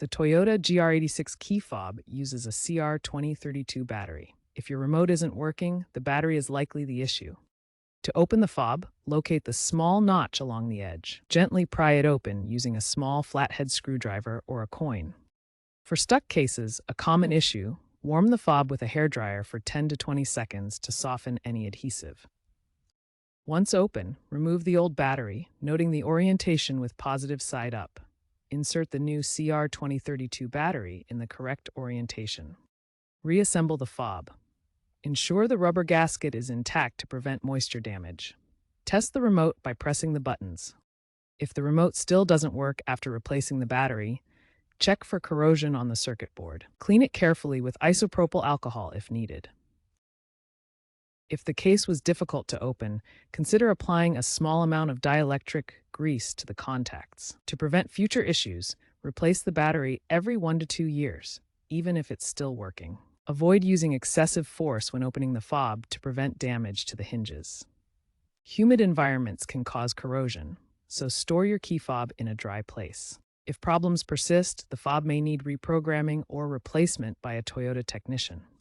The Toyota GR86 key fob uses a CR2032 battery. If your remote isn't working, the battery is likely the issue. To open the fob, locate the small notch along the edge. Gently pry it open using a small flathead screwdriver or a coin. For stuck cases, a common issue, warm the fob with a hairdryer for 10 to 20 seconds to soften any adhesive. Once open, remove the old battery, noting the orientation with positive side up. Insert the new CR2032 battery in the correct orientation. Reassemble the fob. Ensure the rubber gasket is intact to prevent moisture damage. Test the remote by pressing the buttons. If the remote still doesn't work after replacing the battery, check for corrosion on the circuit board. Clean it carefully with isopropyl alcohol if needed. If the case was difficult to open, consider applying a small amount of dielectric grease to the contacts. To prevent future issues, replace the battery every 1 to 2 years, even if it's still working. Avoid using excessive force when opening the fob to prevent damage to the hinges. Humid environments can cause corrosion, so store your key fob in a dry place. If problems persist, the fob may need reprogramming or replacement by a Toyota technician.